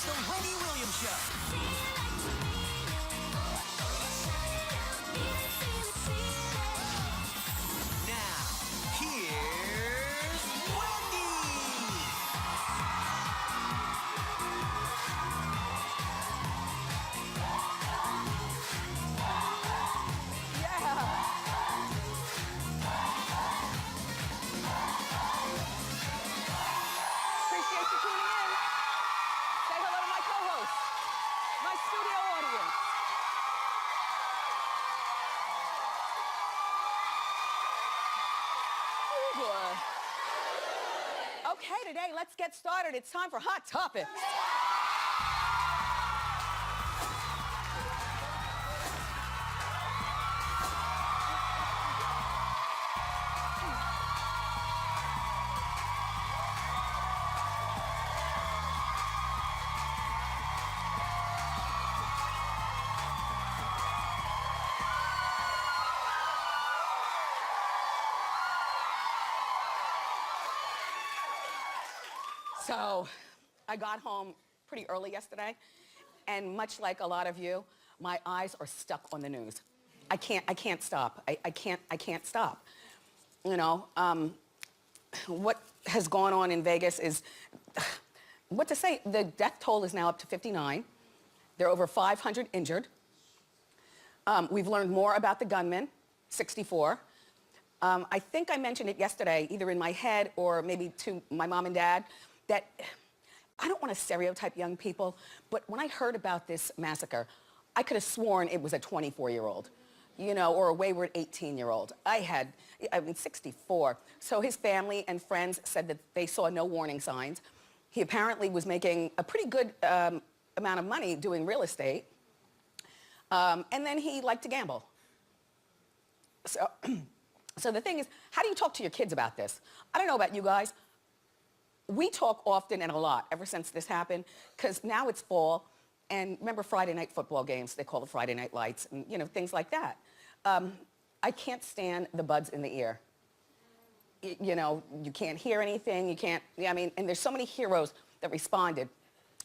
The Wendy Williams Show. Now, here's Wendy. Appreciate you tuning in. Say hello to my co-host, my studio audience. Ooh, boy. Okay, today, let's get started. It's time for Hot Topics. So, I got home pretty early yesterday, and much like a lot of you, my eyes are stuck on the news. I can't stop. I can't stop. You know, what has gone on in Vegas is, what to say, the death toll is now up to 59. There are over 500 injured. We've learned more about the gunman, 64. I think I mentioned it yesterday, either in my head or maybe to my mom and dad, that I don't want to stereotype young people, but when I heard about this massacre, I could have sworn it was a 24-year-old, you know, or a wayward 18-year-old. I mean, 64. So his family and friends said that they saw no warning signs. He apparently was making a pretty good amount of money doing real estate. And then he liked to gamble. So, so the thing is, how do you talk to your kids about this? I don't know about you guys. We talk often and a lot ever since this happened, because now it's fall, and remember Friday night football games, they call it Friday Night Lights, and you know, things like that. I can't stand the buds in the ear. You know, you can't hear anything, you can't, I mean, and there's so many heroes that responded,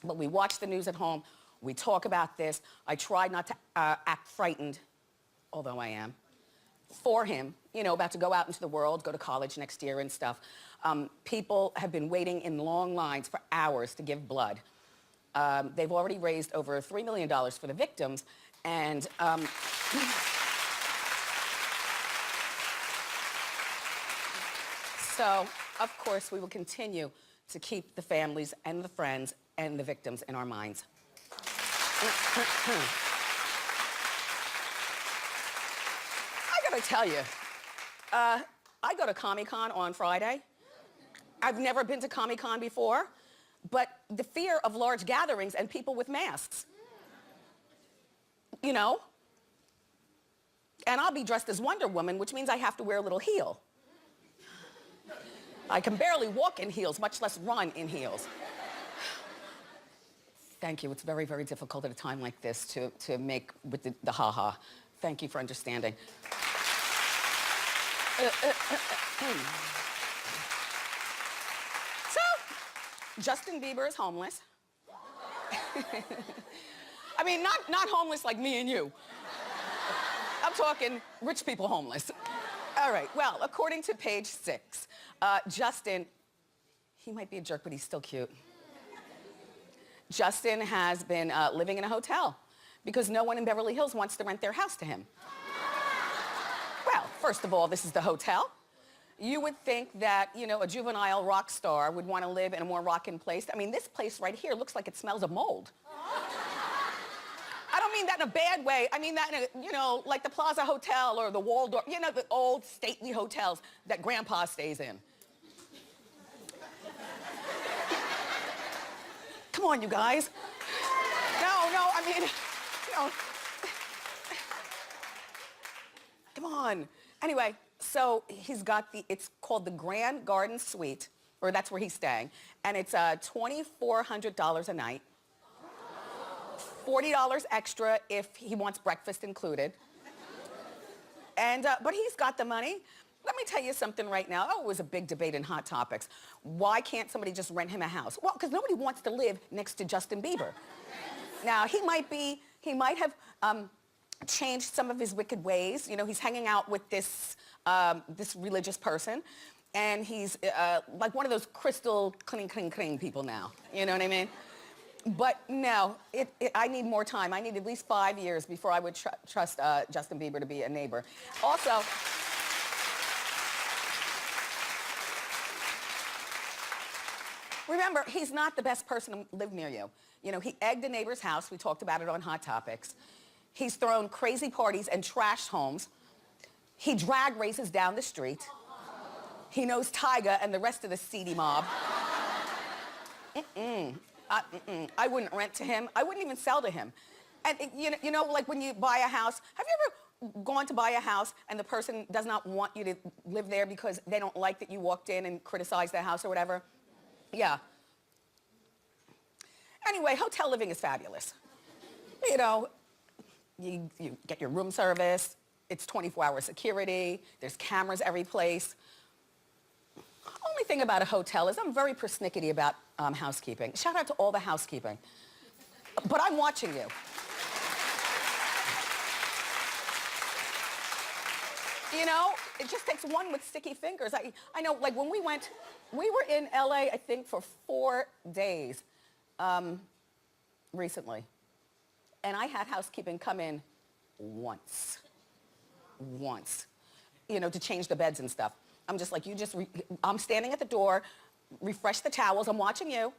but we watch the news at home, we talk about this. I try not to act frightened, although I am, for him, you know, about to go out into the world, go to college next year and stuff. People have been waiting in long lines for hours to give blood. They've already raised over $3 million for the victims, and so, of course, we will continue to keep the families and the friends and the victims in our minds. I gotta tell you, I go to Comic-Con on Friday. I've never been to Comic-Con before, but the fear of large gatherings and people with masks, you know? And I'll be dressed as Wonder Woman, which means I have to wear a little heel. I can barely walk in heels, much less run in heels. Thank you. It's very, very difficult at a time like this to make with the ha-ha. Thank you for understanding. So, Justin Bieber is homeless. I mean, not homeless like me and you. I'm talking rich people homeless. All right, well, according to page 6, Justin, he might be a jerk, but he's still cute. Justin has been living in a hotel because no one in Beverly Hills wants to rent their house to him. Well, first of all, this is the hotel. You would think that, you know, a juvenile rock star would want to live in a more rockin' place. I mean, this place right here looks like it smells of mold. I don't mean that in a bad way. I mean that in a, you know, like the Plaza Hotel or the Waldorf, you know, the old stately hotels that Grandpa stays in. Come on, you guys. No, I mean, you know. Come on. Anyway, so he's got it's called the Grand Garden Suite, or that's where he's staying, and it's $2,400 a night. $40 extra if he wants breakfast included. And, but he's got the money. Let me tell you something right now. Oh, it was a big debate in Hot Topics. Why can't somebody just rent him a house? Well, because nobody wants to live next to Justin Bieber. Now, he might have changed some of his wicked ways. You know, he's hanging out with this religious person, and he's like one of those crystal cling people now. You know what I mean? But no, I need more time. I need at least 5 years before I would trust Justin Bieber to be a neighbor. Also, remember, he's not the best person to live near you. You know, he egged a neighbor's house. We talked about it on Hot Topics. He's thrown crazy parties and trashed homes. He drag races down the street. He knows Tyga and the rest of the seedy mob. I wouldn't rent to him. I wouldn't even sell to him. And you know, like when you buy a house, have you ever gone to buy a house and the person does not want you to live there because they don't like that you walked in and criticized their house or whatever? Yeah. Anyway, hotel living is fabulous. You know, you get your room service, it's 24-hour security, there's cameras every place. Only thing about a hotel is I'm very persnickety about housekeeping. Shout out to all the housekeeping. But I'm watching you. You know, it just takes one with sticky fingers. I know, like when we were in LA, I think, for 4 days recently. And I had housekeeping come in once, you know, to change the beds and stuff. I'm just like, I'm standing at the door, refresh the towels, I'm watching you.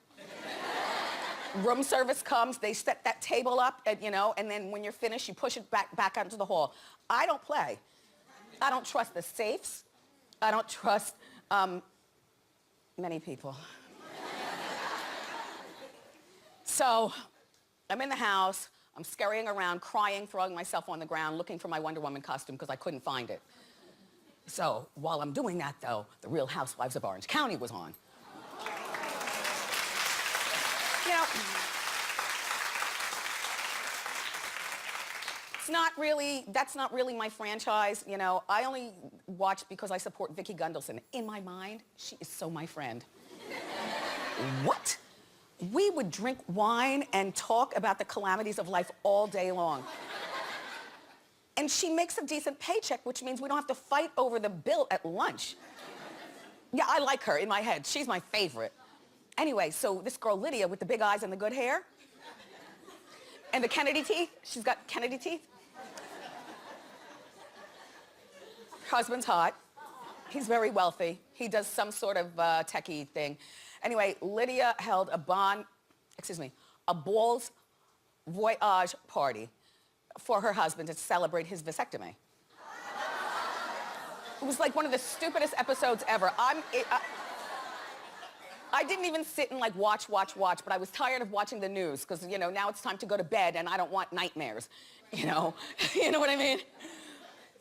Room service comes, they set that table up, and, you know, and then when you're finished, you push it back out into the hall. I don't play. I don't trust the safes. I don't trust many people. So I'm in the house, I'm scurrying around, crying, throwing myself on the ground, looking for my Wonder Woman costume because I couldn't find it. So while I'm doing that, though, The Real Housewives of Orange County was on. You know, that's not really my franchise, you know. I only watch because I support Vicki Gunvalson. In my mind, she is so my friend. What? We would drink wine and talk about the calamities of life all day long. And she makes a decent paycheck, which means we don't have to fight over the bill at lunch. Yeah, I like her in my head. She's my favorite. Anyway, so this girl, Lydia, with the big eyes and the good hair, and the Kennedy teeth, she's got Kennedy teeth. Her husband's hot. He's very wealthy. He does some sort of techie thing. Anyway, Lydia held a balls voyage party for her husband to celebrate his vasectomy. It was like one of the stupidest episodes ever. I didn't even sit and like watch, but I was tired of watching the news because, you know, now it's time to go to bed and I don't want nightmares, you know? You know what I mean?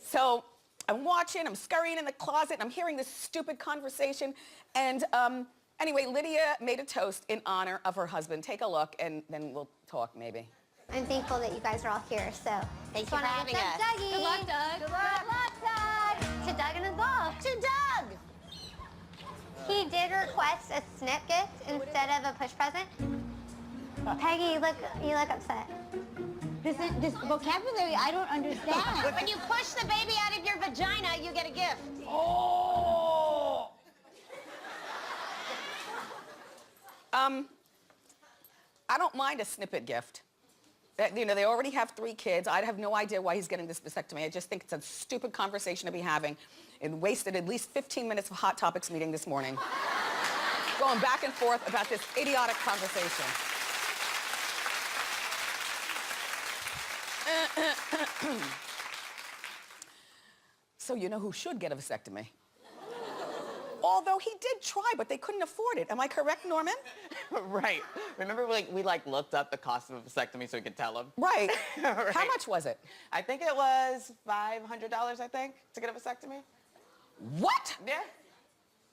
So I'm watching, I'm scurrying in the closet, and I'm hearing this stupid conversation. And anyway, Lydia made a toast in honor of her husband. Take a look and then we'll talk maybe. I'm thankful that you guys are all here, so Thanks for having us. Dougie. Good luck, Doug. Good luck, Doug. To Doug and his ball. To Doug. He did request a snip gift instead of a push present. Peggy, you look upset. This vocabulary, I don't understand. When you push the baby out of your vagina, you get a gift. Oh! I don't mind a snippet gift. You know, they already have 3 kids. I have no idea why he's getting this vasectomy. I just think it's a stupid conversation to be having. It wasted at least 15 minutes of Hot Topics meeting this morning. Going back and forth about this idiotic conversation. So you know who should get a vasectomy? Although he did try, but they couldn't afford it. Am I correct, Norman? Right. Remember, we looked up the cost of a vasectomy so we could tell him? Right. Right. How much was it? I think it was $500, I think, to get a vasectomy. What? Yeah.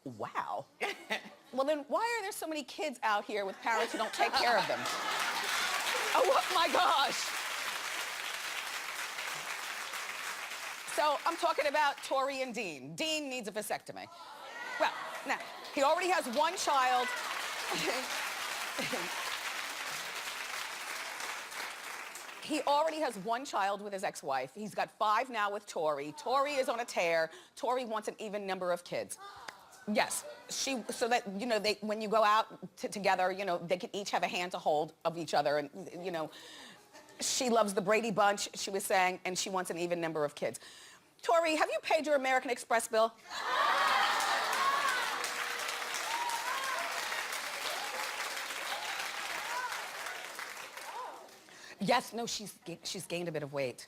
Wow. Well, then why are there so many kids out here with parents who don't take care of them? Oh my gosh. So I'm talking about Tori and Dean. Dean needs a vasectomy. Well, now, he already has one child. He already has one child with his ex-wife. He's got 5 now with Tori. Tori is on a tear. Tori wants an even number of kids. Yes, so that, you know, when you go out together, you know, they can each have a hand to hold of each other, and, you know, she loves the Brady Bunch, she was saying, and she wants an even number of kids. Tori, have you paid your American Express bill? Yes, no, she's gained a bit of weight.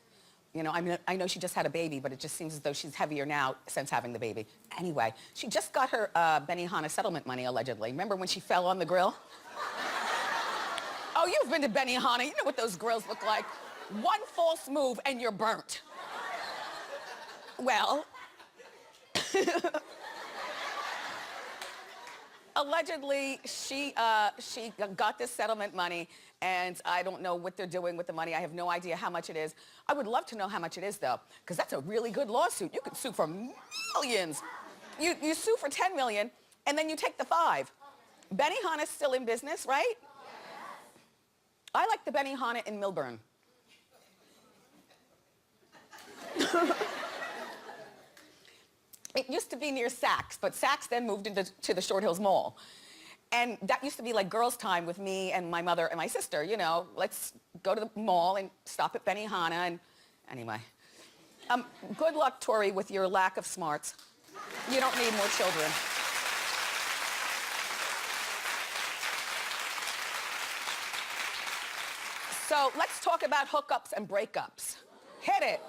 You know, I know she just had a baby, but it just seems as though she's heavier now since having the baby. Anyway, she just got her Benihana settlement money, allegedly. Remember when she fell on the grill? Oh, you've been to Benihana. You know what those grills look like. One false move and you're burnt. Well, allegedly, she got this settlement money, and I don't know what they're doing with the money. I have no idea how much it is. I would love to know how much it is, though, because that's a really good lawsuit. You could sue for millions. You sue for 10 million, and then you take the 5. Benihana's still in business, right? Yes. I like the Benihana in Millburn. It used to be near Saks, but Saks then moved to the Short Hills Mall. And that used to be like girls' time with me and my mother and my sister, you know. Let's go to the mall and stop at Benihana, and anyway. Good luck, Tori, with your lack of smarts. You don't need more children. So let's talk about hookups and breakups. Hit it.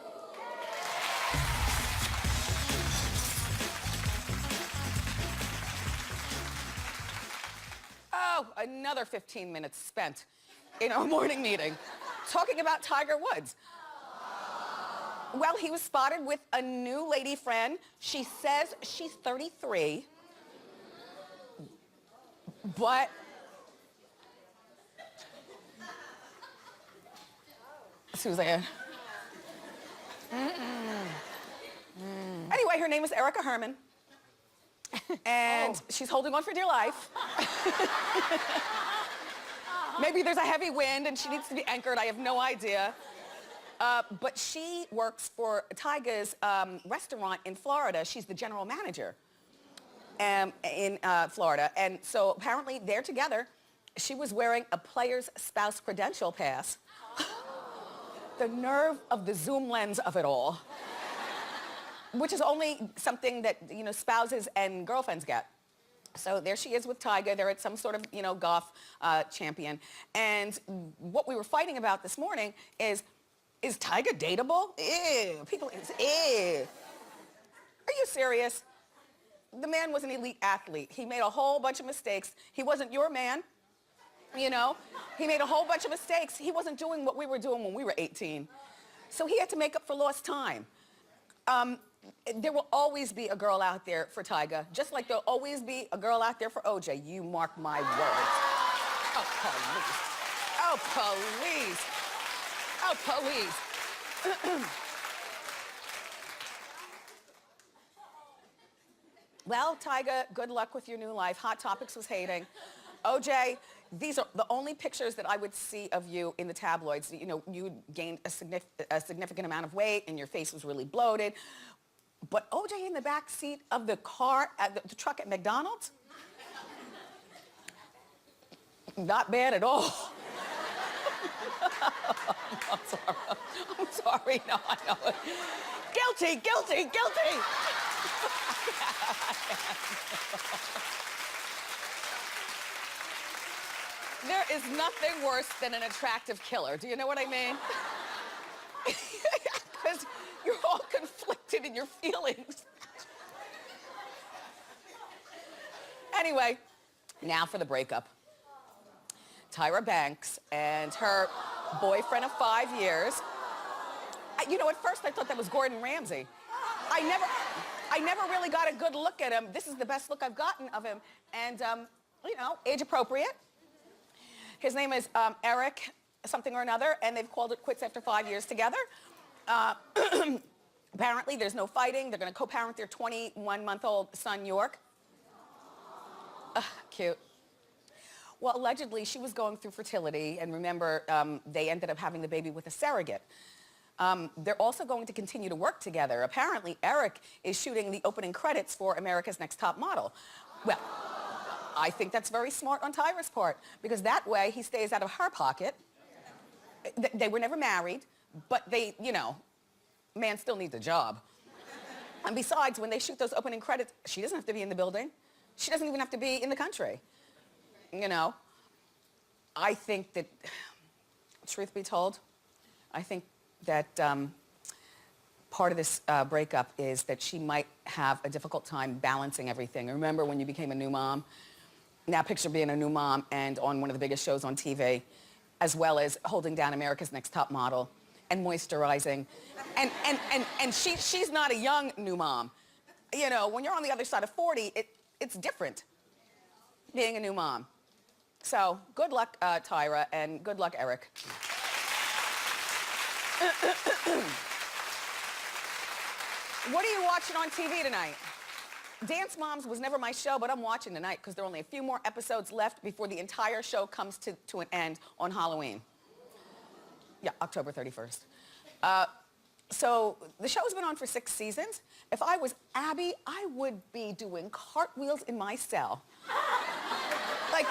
Oh, another 15 minutes spent in our morning meeting talking about Tiger Woods. Well, he was spotted with a new lady friend. She says she's 33, but Suzanne. Anyway, her name is Erica Herman. And she's holding on for dear life. Maybe there's a heavy wind and she needs to be anchored. I have no idea. But she works for Tyga's restaurant in Florida. She's the general manager in Florida. And so apparently they're together. She was wearing a player's spouse credential pass. The nerve of the zoom lens of it all. Which is only something that, you know, spouses and girlfriends get. So there she is with Tyga. They're at some sort of, you know, golf champion. And what we were fighting about this morning is Tyga dateable? Ew. People, ew. Are you serious? The man was an elite athlete. He made a whole bunch of mistakes. He wasn't your man, you know? He made a whole bunch of mistakes. He wasn't doing what we were doing when we were 18. So he had to make up for lost time. There will always be a girl out there for Tyga, just like there'll always be a girl out there for OJ. You mark my words. Oh, police. Oh, police. Oh, police. Well, Tyga, good luck with your new life. Hot Topics was hating. OJ, these are the only pictures that I would see of you in the tabloids. You know, you gained a significant amount of weight and your face was really bloated. But OJ in the back seat of the car, the truck at McDonald's? Not bad at all. I'm sorry. I'm sorry. No, I know it. Guilty, guilty, guilty. There is nothing worse than an attractive killer. Do you know what I mean? Because you're all conflicted in your feelings. Anyway, now for the breakup. Tyra Banks and her boyfriend of 5 years. You know, at first I thought that was Gordon Ramsay. I never really got a good look at him. This is the best look I've gotten of him. And, you know, age appropriate. His name is Eric something or another, and they've called it quits after 5 years together. Apparently, there's no fighting. They're going to co-parent their 21-month-old son, York. Cute. Well, allegedly, she was going through fertility, and remember, they ended up having the baby with a surrogate. They're also going to continue to work together. Apparently, Eric is shooting the opening credits for America's Next Top Model. Well, I think that's very smart on Tyra's part, because that way he stays out of her pocket. They were never married, but they, you know, man still needs a job. And besides, when they shoot those opening credits, she doesn't have to be in the building. She doesn't even have to be in the country. You know, I think that, truth be told, I think that part of this breakup is that she might have a difficult time balancing everything. Remember when you became a new mom? Now picture being a new mom and on one of the biggest shows on TV, as well as holding down America's Next Top Model and moisturizing. And she's not a young new mom. You know, when you're on the other side of 40, it's different being a new mom. So good luck, Tyra, and good luck, Eric. What are you watching on TV tonight? Dance Moms was never my show, but I'm watching tonight because there are only a few more episodes left before the entire show comes to an end on Halloween. Yeah, October 31st. So the show's been on for 6 seasons. If I was Abby, I would be doing cartwheels in my cell. Like,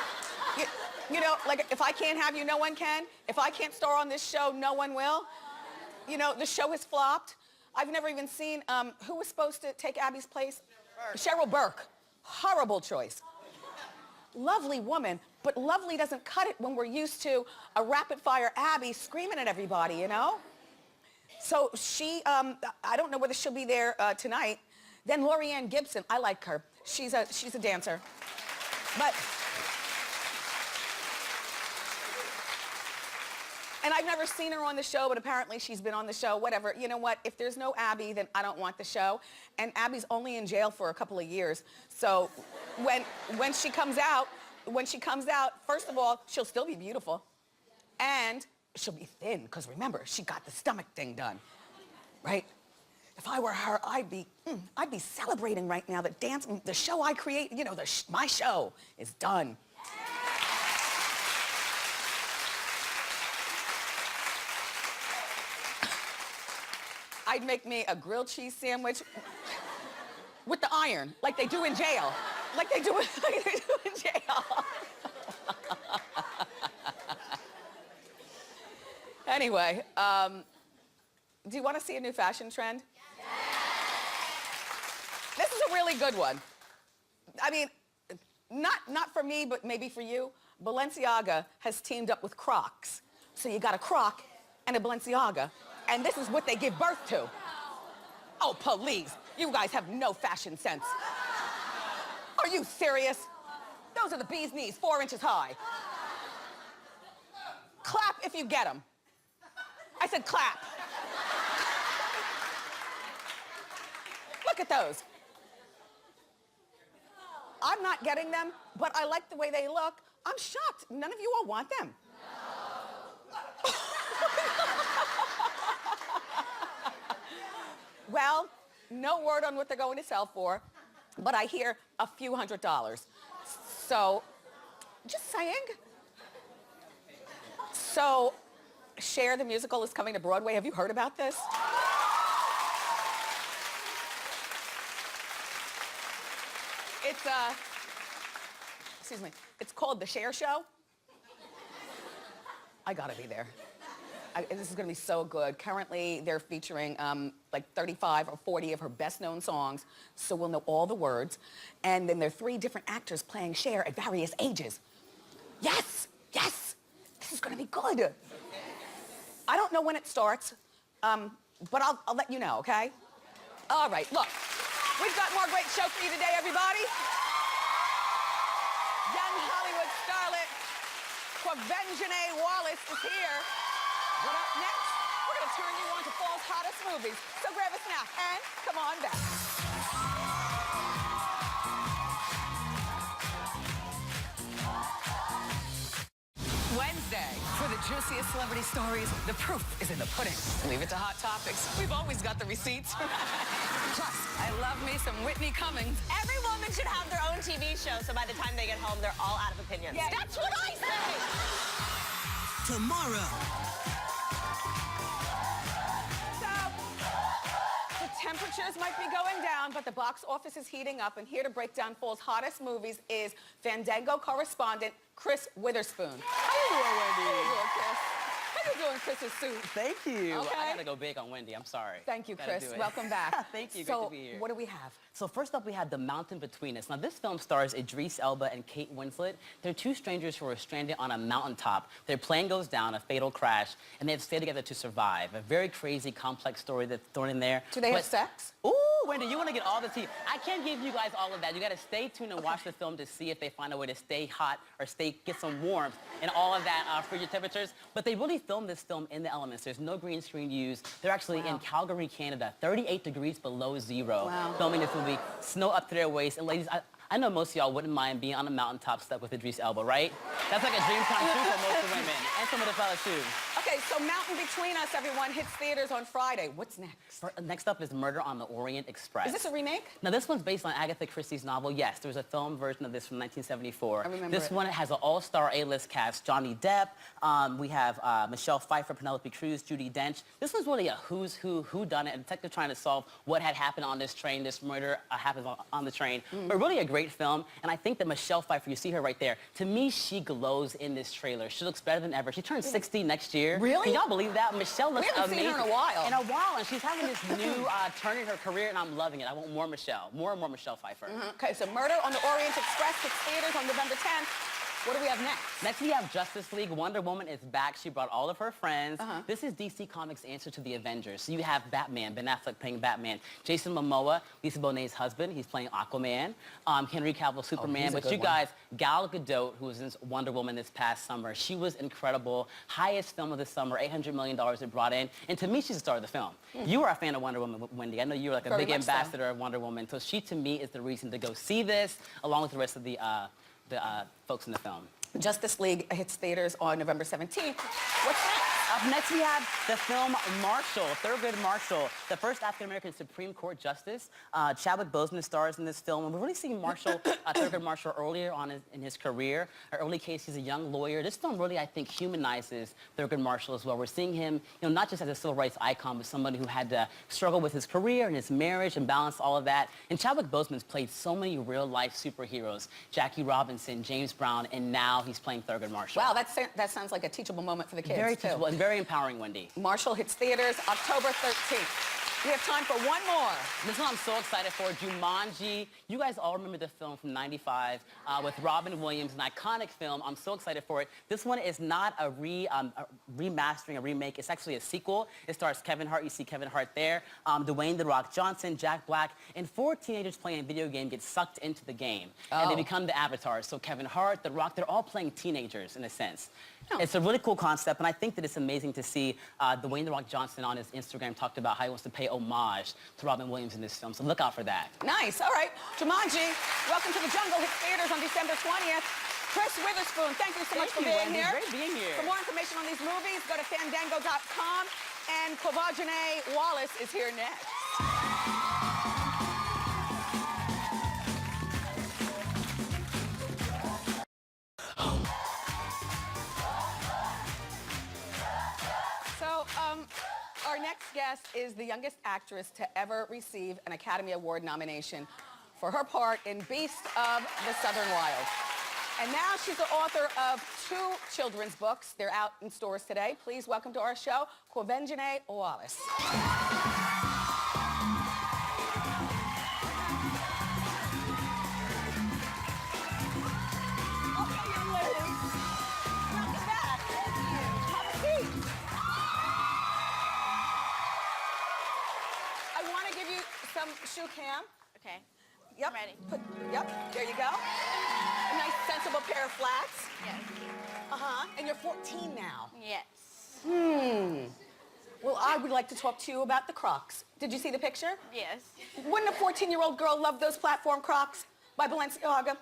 you know, like if I can't have you, no one can. If I can't star on this show, no one will. You know, the show has flopped. I've never even seen, who was supposed to take Abby's place? Cheryl Burke. Horrible choice. Lovely woman, but lovely doesn't cut it when we're used to a rapid-fire Abby screaming at everybody, you know? So she, I don't know whether she'll be there tonight. Then Lorianne Gibson, I like her. She's a dancer. But, and I've never seen her on the show, but apparently she's been on the show, whatever. You know what? If there's no Abby, then I don't want the show. And Abby's only in jail for a couple of years. So when she comes out, first of all, she'll still be beautiful. And she'll be thin, because remember, she got the stomach thing done, right? If I were her, I'd be celebrating right now that the show I create, you know, my show is done. I'd make me a grilled cheese sandwich with the iron, like they do in jail. Like they do in jail. Anyway, do you want to see a new fashion trend? Yes. This is a really good one. I mean, not for me, but maybe for you. Balenciaga has teamed up with Crocs. So you got a Croc and a Balenciaga, and this is what they give birth to. Oh, please. You guys have no fashion sense. Are you serious? Those are the bee's knees, 4 inches high. Clap if you get them. I said clap. Look at those. I'm not getting them, but I like the way they look. I'm shocked. None of you all want them. No. Well, no word on what they're going to sell for, but I hear a few $100s. So, just saying. So, Cher the musical is coming to Broadway. Have you heard about this? It's excuse me, it's called The Cher Show. I gotta be there. This is gonna be so good. Currently, they're featuring like 35 or 40 of her best-known songs, so we'll know all the words. And then there are 3 different actors playing Cher at various ages. Yes, yes, this is gonna be good. I don't know when it starts, but I'll let you know, okay? All right, look, we've got more great show for you today, everybody. Young Hollywood starlet QUVENZHANÉ Wallis is here. But up next, we're gonna turn you on to fall's hottest movies. So grab a snack and come on back. Wednesday, for the juiciest celebrity stories, the proof is in the pudding. Leave it to Hot Topics. We've always got the receipts. Plus, I love me some Whitney Cummings. Every woman should have their own TV show, so by the time they get home, they're all out of opinions. Yeah. That's what I say! Tomorrow. The temperatures might be going down, but the box office is heating up, and here to break down fall's hottest movies is Fandango correspondent Chris Witherspoon. How you doing, Wendy? How you doing, Chris? How you doing, Chris's suit? Thank you. Okay. I gotta go big on Wendy. I'm sorry. Thank you, Gotta Chris. do it. Welcome back. Thank you. So, Great to be here. what do we have? So first up, we have The Mountain Between Us. Now, this film stars Idris Elba and Kate Winslet. They're two strangers who are stranded on a mountaintop. Their plane goes down, a fatal crash, and they have to stay together to survive. A very crazy, complex story that's thrown in there. Do they have sex? Ooh, Wendy, you want to get all the tea. I can't give you guys all of that. You got to stay tuned and watch the film to see if they find a way to stay hot or get some warmth and all of that for your temperatures. But they really filmed this film in the elements. There's no green screen used. They're actually in Calgary, Canada, 38 degrees below zero, filming this movie. Snow up to their waist. And ladies, I know most of y'all wouldn't mind being on a mountaintop stuck with Idris Elba, right? That's like a dream come true for most of the women and some of the fellas too. Okay, so Mountain Between Us, everyone, hits theaters on Friday. What's next? Next up is Murder on the Orient Express. Is this a remake? Now, this one's based on Agatha Christie's novel. Yes, there was a film version of this from 1974. I remember this it. one has an all-star A-list cast. Johnny Depp. We have Michelle Pfeiffer, Penelope Cruz, Judi Dench. This one's really a who's who done it. A detective trying to solve what had happened on this train. This murder happens on the train. But really a great film. And I think that Michelle Pfeiffer, you see her right there. To me, she glows in this trailer. She looks better than ever. She turns 60 next year. Really? Can y'all believe that? Michelle looks We haven't amazing. seen her in a while. In a while, and she's having this new turn in her career, and I'm loving it. I want more Michelle. More and more Michelle Pfeiffer. Okay, so Murder on the Orient Express hits theaters on November 10th. What do we have next? Next, we have Justice League. Wonder Woman is back. She brought all of her friends. This is DC Comics' answer to the Avengers. So you have Batman, Ben Affleck playing Batman. Jason Momoa, Lisa Bonet's husband, he's playing Aquaman. Henry Cavill, Superman. But you guys, Gal Gadot, who was in Wonder Woman this past summer, she was incredible. Highest film of the summer, $800 million it brought in. And to me, she's the star of the film. You are a fan of Wonder Woman, Wendy. I know you're like a Very big much so. ambassador of Wonder Woman. So she, to me, is the reason to go see this, along with the rest of the folks in the film. Justice League hits theaters on November 17th. What's next? Up next, we have the film Marshall, Thurgood Marshall, the first African-American Supreme Court Justice. Chadwick Boseman stars in this film. And we've really seen Marshall, Thurgood Marshall, earlier on in his career. An early case, he's a young lawyer. This film really, I think, humanizes Thurgood Marshall as well. We're seeing him, not just as a civil rights icon, but somebody who had to struggle with his career and his marriage and balance all of that. And Chadwick Boseman's played so many real-life superheroes. Jackie Robinson, James Brown, and now he's playing Thurgood Marshall. Wow, that sounds like a teachable moment for the kids, Very too. teachable and very empowering, Wendy. Marshall hits theaters October 13th. We have time for one more. This one I'm so excited for, Jumanji. You guys all remember the film from '95 with Robin Williams, an iconic film. I'm so excited for it. This one is not a remastering, a remake. It's actually a sequel. It stars Kevin Hart. You see Kevin Hart there. Dwayne "The Rock" Johnson, Jack Black, and 4 teenagers playing a video game get sucked into the game. And they become the avatars. So Kevin Hart, The Rock, they're all playing teenagers in a sense. It's a really cool concept, and I think that it's amazing to see Dwayne "The Rock" Johnson on his Instagram talked about how he wants to pay homage to Robin Williams in this film, so look out for that. Nice, all right. Jumanji, Welcome to the Jungle hits theaters on December 20th. Chris Witherspoon, thank you so much for being Wendy. here. Great being here. For more information on these movies, go to fandango.com, and QUVENZHANÉ Wallis is here next. So, our next guest is the youngest actress to ever receive an Academy Award nomination for her part in Beast of the Southern Wild. And now she's the author of 2 children's books. They're out in stores today. Please welcome to our show, QUVENZHANÉ Wallis. Shoe cam. Okay. Yep. I'm ready. Yep. There you go. A nice, sensible pair of flats. Yes. And you're 14 now. Yes. Well, I would like to talk to you about the Crocs. Did you see the picture? Yes. Wouldn't a 14-year-old girl love those platform Crocs by Balenciaga?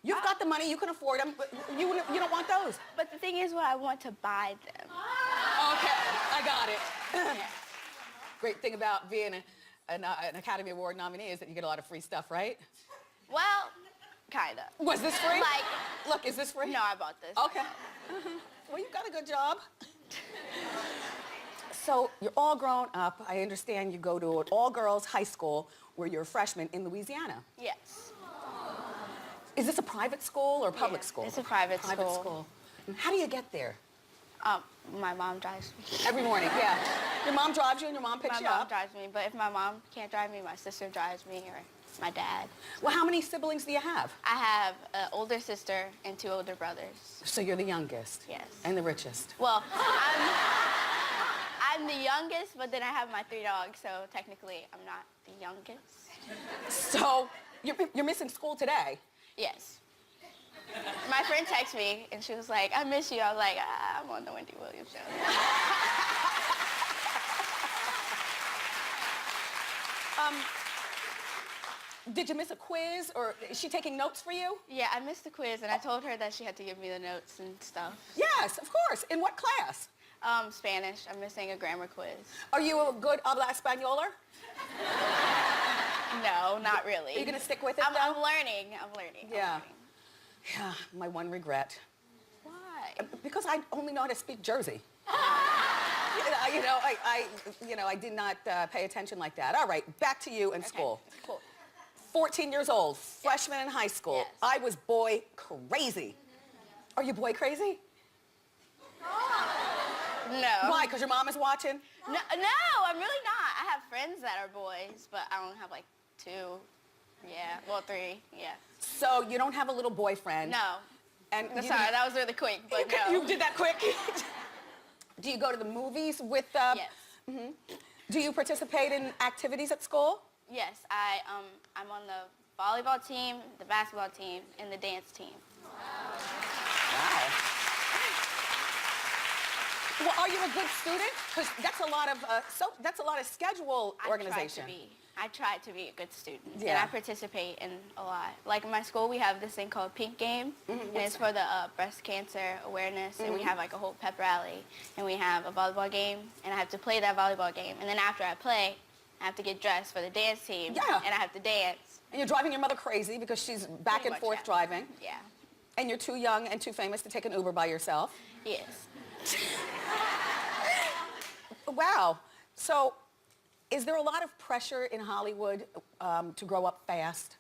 You've got the money, you can afford them, but you don't want those. But the thing is, what I want to buy them. Okay, I got it. Great thing about being an Academy Award nominee is that you get a lot of free stuff, right? Well, kinda. Was this free? Like, look, is this free? no, I bought this. Okay. Well, you've got a good job. So you're all grown up. I understand you go to an all-girls high school where you're a freshman in Louisiana. Yes. Is this a private school or public Yeah, school? it's a private school. And how do you get there? My mom drives me. Every morning, yeah. Your mom drives you and your mom picks My you mom up? drives me, but if my mom can't drive me, my sister drives me or my dad. Well, how many siblings do you have? I have an older sister and 2 older brothers. So you're the youngest? Yes. And the richest? Well, I'm the youngest, but then I have my 3 dogs, so technically I'm not the youngest. So you're missing school today? Yes. My friend texted me, and she was like, I miss you. I was like, I'm on the Wendy Williams show. Did you miss a quiz, or is she taking notes for you? Yeah, I missed the quiz, and I told her that she had to give me the notes and stuff. Yes, of course. In what class? Spanish. I'm missing a grammar quiz. Are you a good habla españoler? No, not really. Are you going to stick with it, I'm though? learning. Yeah. Yeah, my one regret. Why? Because I only know how to speak Jersey. I did not pay attention like that. All right, back to you in school. Cool. 14 years old, freshman in high school. Yes. I was boy crazy. Are you boy crazy? No. Why? Because your mom is watching? No, I'm really not. I have friends that are boys, but I only have like 2. Yeah, well, 3. Yeah. So you don't have a little boyfriend? No. And Sorry, that was really quick, but no. You did that quick? Do you go to the movies with... Yes. Mm-hmm. Do you participate in activities at school? Yes, I'm on the volleyball team, the basketball team, and the dance team. Wow. Well, are you a good student? Because that's a lot of schedule organization. I try to be a good student, and Yeah. I participate in a lot. Like in my school, we have this thing called Pink Game, and it's for the breast cancer awareness, and we have like a whole pep rally, and we have a volleyball game, and I have to play that volleyball game, and then after I play, I have to get dressed for the dance team, Yeah. and I have to dance. And you're driving your mother crazy because she's back Pretty and much, forth yeah. driving. Yeah. And you're too young and too famous to take an Uber by yourself. Yes. Wow. So, is there a lot of pressure in Hollywood to grow up fast?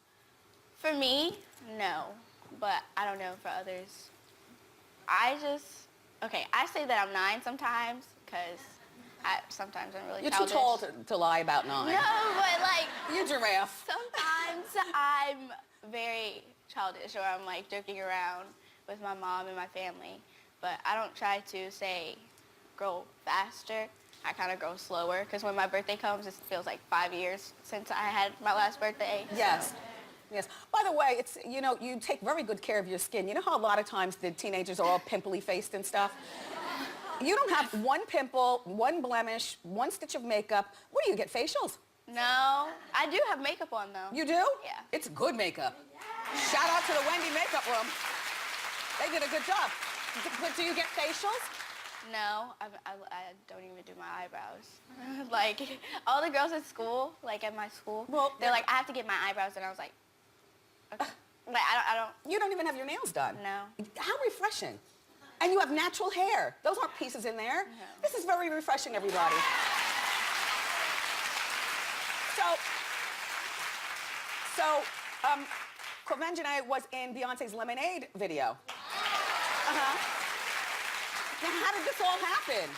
For me, no, but I don't know for others. Okay, I say that I'm 9 sometimes because sometimes I'm really You're childish. too tall to lie about 9. No, but like You're giraffe. sometimes I'm very childish, or I'm like joking around with my mom and my family, but I don't try to say grow faster. I kind of grow slower because when my birthday comes, it feels like 5 years since I had my last birthday. Yes. Yes. By the way, it's, you take very good care of your skin. You know how a lot of times the teenagers are all pimply faced and stuff? You don't have one pimple, one blemish, one stitch of makeup. What do you get, facials? No, I do have makeup on though. You do? Yeah. It's good makeup. Shout out to the Wendy makeup room. They did a good job. But do you get facials? No, I don't even do my eyebrows. Like, all the girls at school, like at my school, Well, they're like, I have to get my eyebrows, and I was like, okay. Like, I don't. You don't even have your nails done. No. How refreshing. And you have natural hair. Those aren't pieces in there. No. This is very refreshing, everybody. So, QUVENZHANÉ was in Beyonce's Lemonade video. Now, how did this all happen?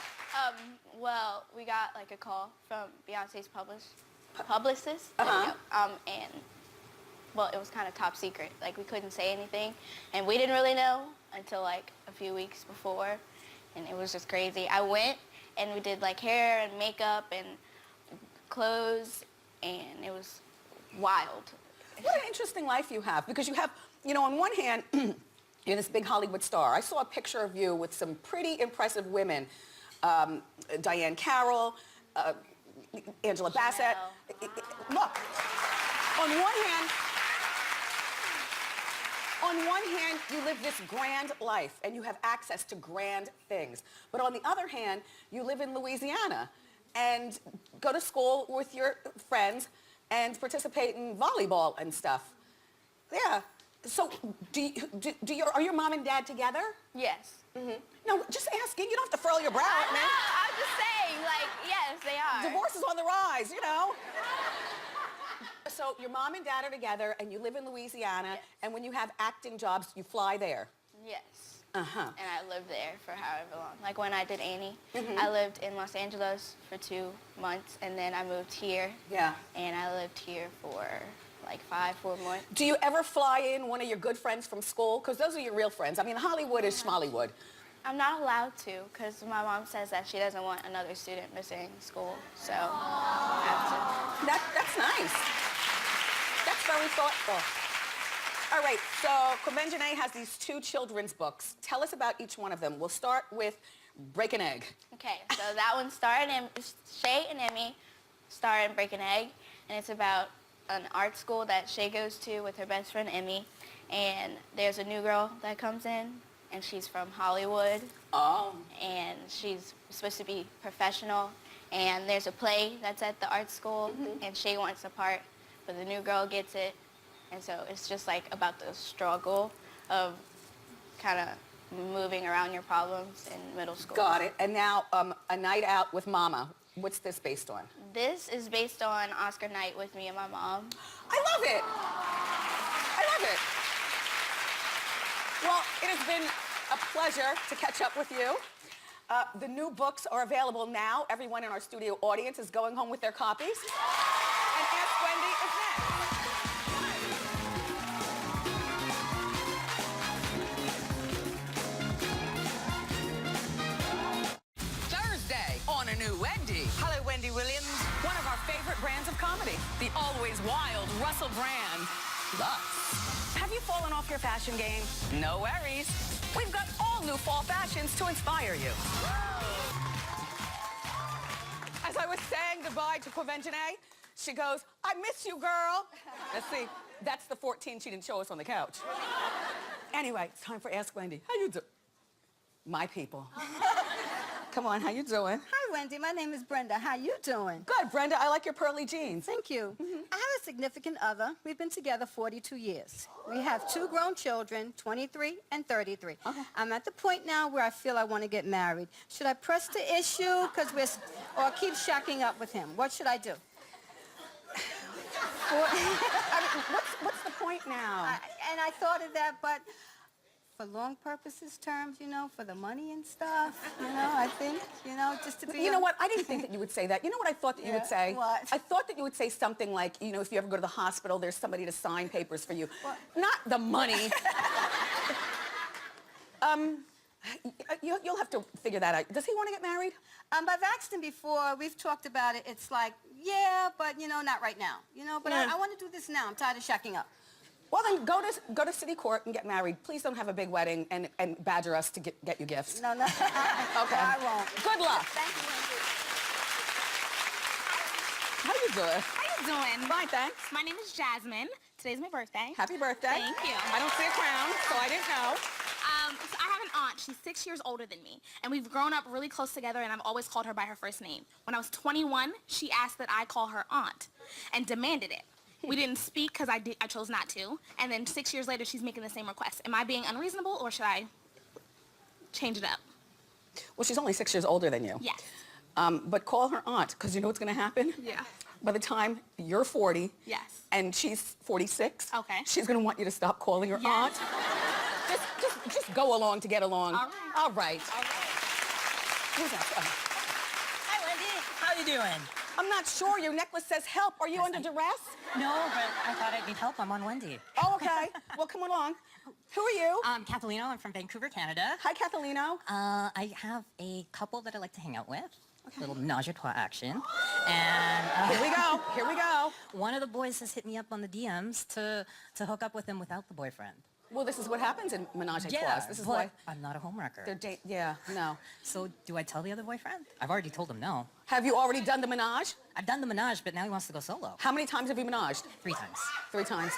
Well, we got like a call from Beyonce's publicist. And well, it was kind of top secret. Like, we couldn't say anything, and we didn't really know until like a few weeks before, and it was just crazy. I went and we did like hair and makeup and clothes, and it was wild. What an interesting life you have, because you have, on one hand, you're this big Hollywood star. I saw a picture of you with some pretty impressive women. Diane Carroll, Angela Bassett. Look, on one hand, on one hand, you live this grand life and you have access to grand things. But on the other hand, you live in Louisiana and go to school with your friends and participate in volleyball and stuff. Yeah. So are your mom and dad together? Yes. No, just asking. You don't have to furl your brow I at me. know, I'm just saying, like, yes, they are. Divorce is on the rise, you know. So your mom and dad are together and you live in Louisiana, Yes. and when you have acting jobs, you fly there. Yes. Uh-huh. And I lived there for however long. Like when I did Annie, I lived in Los Angeles for 2 months, and then I moved here. Yeah. And I lived here for like 4 months. Do you ever fly in one of your good friends from school? Because those are your real friends. I mean, Hollywood is Schmollywood. I'm not allowed to because my mom says that she doesn't want another student missing school, so I have to. That's nice. That's very thoughtful. All right, so QUVENZHANÉ has these 2 children's books. Tell us about each one of them. We'll start with Break an Egg. Okay, so that one starred in Shay and Emmy star in Break an Egg, and it's about an art school that Shay goes to with her best friend Emmy, and there's a new girl that comes in, and she's from Hollywood. Oh. And she's supposed to be professional, and there's a play that's at the art school, and Shay wants a part, but the new girl gets it, and so it's just like about the struggle of kind of moving around your problems in middle school. Got it. And now, A Night Out with Mama. What's this based on? This is based on Oscar night with me and my mom. I love it. I love it. Well, it has been a pleasure to catch up with you. The new books are available now. Everyone in our studio audience is going home with their copies. And Ask Wendy is next. Thursday on A New Wendy. Hello, Wendy Williams. One of our favorite brands of comedy, the always wild Russell Brand. Plus, have you fallen off your fashion game? No worries. We've got all new fall fashions to inspire you. As I was saying goodbye to QUVENZHANÉ, she goes, I miss you, girl. Let's see, that's the 14 she didn't show us on the couch. Anyway, it's time for Ask Wendy. How you doing? My people. Come on, how you doing? Hi, Wendy. My name is Brenda. How you doing? Good, Brenda. I like your pearly jeans. Thank you. I have a significant other. We've been together 42 years. We have 2 grown children, 23 and 33. I'm at the point now where I feel I want to get married. Should I press the issue or keep shacking up with him? What should I do? I mean, what's the point now? I thought of that, but for long purposes terms, you know, for the money and stuff, you know, I think, you know, just to be... You know what? I didn't think that you would say that. You know what I thought that you would say? What? I thought that you would say something like, you know, if you ever go to the hospital, there's somebody to sign papers for you. What? Not the money. You'll have to figure that out. Does he want to get married? I've asked him before. We've talked about it. It's like, yeah, but, you know, not right now. You know, but Yeah. I want to do this now. I'm tired of shacking up. Well, then go to city court and get married. Please don't have a big wedding and badger us to get you gifts. No. Okay. No, I won't. Good luck. Thank you, Wendy. How you doing? How you doing? Fine, thanks. My name is Jasmine. Today's my birthday. Happy birthday. Thank you. I don't see a crown, so I didn't know. So I have an aunt. She's 6 years older than me, and we've grown up really close together, and I've always called her by her first name. When I was 21, she asked that I call her aunt and demanded it. We didn't speak because I chose not to, and then 6 years later, she's making the same request. Am I being unreasonable, or should I change it up? Well, she's only 6 years older than you. Yes. But call her aunt, because you know what's going to happen? Yeah. By the time you're 40, Yes. and she's 46, Okay. she's going to want you to stop calling her aunt. Just go along to get along. All right. All right. Who's that? Hi, Wendy. How you doing? I'm not sure. Your necklace says help. Are you under duress? No, but I thought I'd need help. I'm on Wendy. Oh, okay. Well, come along. Who are you? Kathalino. I'm from Vancouver, Canada. Hi, Kathalino. I have a couple that I like to hang out with. Okay. Little menage a trois action. And Here we go. Here we go. one of the boys has hit me up on the DMs to hook up with him without the boyfriend. Well, this is what happens in menage a trois. Yeah, This is but why I'm not a homewrecker. they're yeah, no. So do I tell the other boyfriend? I've already told him no. Have you already done the menage? I've done the menage, but now he wants to go solo. How many times have you menaged? 3 times. 3 times.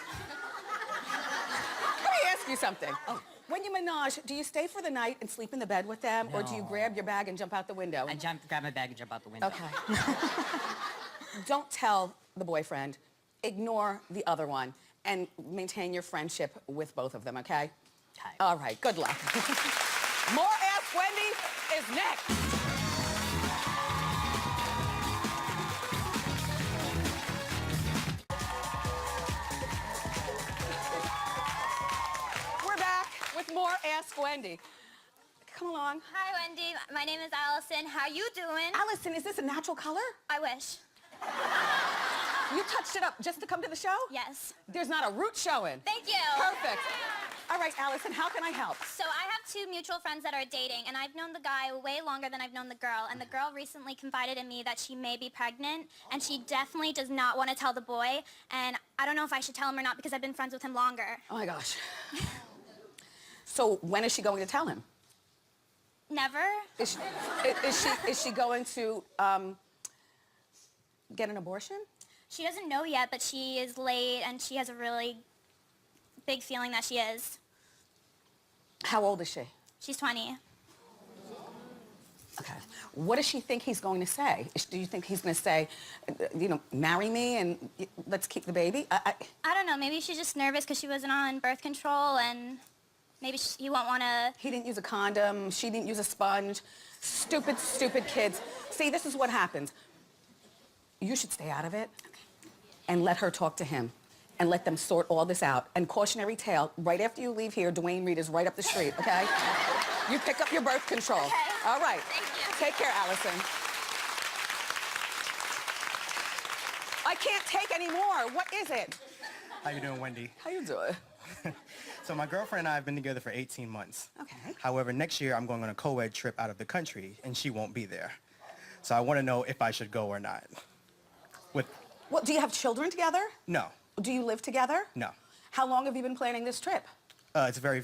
Let me ask ask you something. Oh. When you menage, do you stay for the night and sleep in the bed with them, or do you No. grab your bag and jump out the window? Grab my bag and jump out the window. Okay. Don't tell the boyfriend. Ignore the other one and maintain your friendship with both of them, okay? Okay. All right, good luck. More Ask Wendy is next. We're back with more Ask Wendy. Come along. Hi, Wendy. My name is Allison. How you doing? Allison, is this a natural color? I wish. You touched it up just to come to the show? Yes. There's not a root showing. Thank you. Perfect. All right, Allison, how can I help? So I have two mutual friends that are dating, and I've known the guy way longer than I've known the girl, and the girl recently confided in me that she may be pregnant, and she definitely does not want to tell the boy, and I don't know if I should tell him or not because I've been friends with him longer. Oh my gosh. So when is she going to tell him? Never? Is she going to get an abortion? She doesn't know yet, but she is late, and she has a really big feeling that she is. How old is she? She's 20. Okay. What does she think he's going to say? Do you think he's going to say, marry me and let's keep the baby? I don't know. Maybe she's just nervous because she wasn't on birth control, and maybe he won't want to... He didn't use a condom. She didn't use a sponge. Stupid, stupid kids. See, this is what happens. You should stay out of it and let her talk to him and let them sort all this out. And cautionary tale, right after you leave here, Dwayne Reed is right up the street, okay? You pick up your birth control. Okay. All right. Thank you. Take care, Allison. I can't take any more. What is it? How you doing, Wendy? How you doing? So my girlfriend and I have been together for 18 months. Okay. However, next year I'm going on a co-ed trip out of the country, and she won't be there. So I want to know if I should go or not. Well, do you have children together? No. Do you live together? No. How long have you been planning this trip? It's a very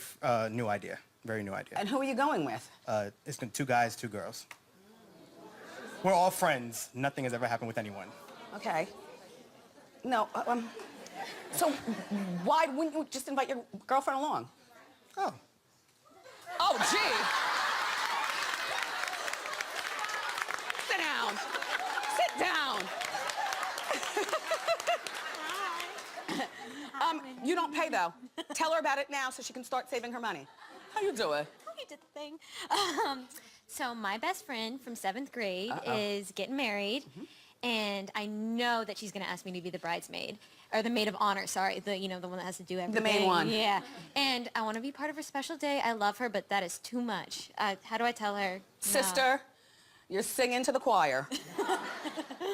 new idea. Very new idea. And who are you going with? It's 2 guys, 2 girls. We're all friends. Nothing has ever happened with anyone. Okay. No, so why wouldn't you just invite your girlfriend along? Oh. Oh, gee. Sit down. Sit down. You don't pay, though. Tell her about it now so she can start saving her money. How you doing? You did the thing. So my best friend from 7th grade is getting married, and I know that she's going to ask me to be the bridesmaid, or the maid of honor, sorry, the one that has to do everything. The main one. Yeah, and I want to be part of her special day. I love her, but that is too much. How do I tell her? No. Sister, you're singing to the choir.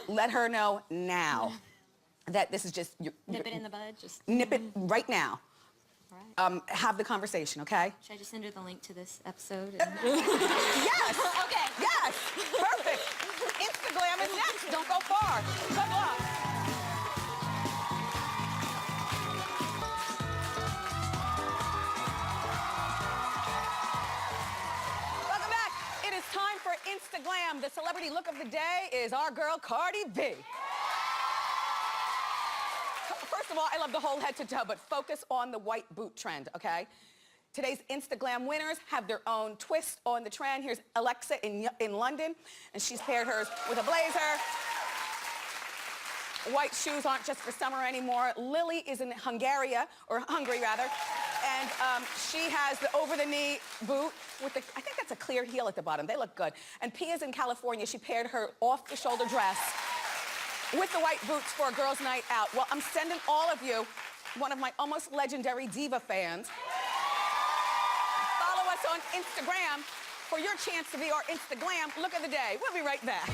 Let her know now that this is just... Nip it in the bud? Just nip it right now. All right. Have the conversation, okay? Should I just send her the link to this episode? Yes! Okay. Yes! Perfect! Instagram is next. Don't go far. Good luck. Welcome back. It is time for Instaglam. The celebrity look of the day is our girl, Cardi B. First of all, I love the whole head to toe, but focus on the white boot trend, okay? Today's Instaglam winners have their own twist on the trend. Here's Alexa in London, and she's paired hers with a blazer. White shoes aren't just for summer anymore. Lily is in Hungary, and she has the over-the-knee boot with the, I think that's a clear heel at the bottom. They look good. And Pia's in California. She paired her off-the-shoulder dress with the white boots for a girls' night out. Well, I'm sending all of you one of my almost legendary diva fans. Follow us on Instagram for your chance to be our Instaglam look of the day. We'll be right back.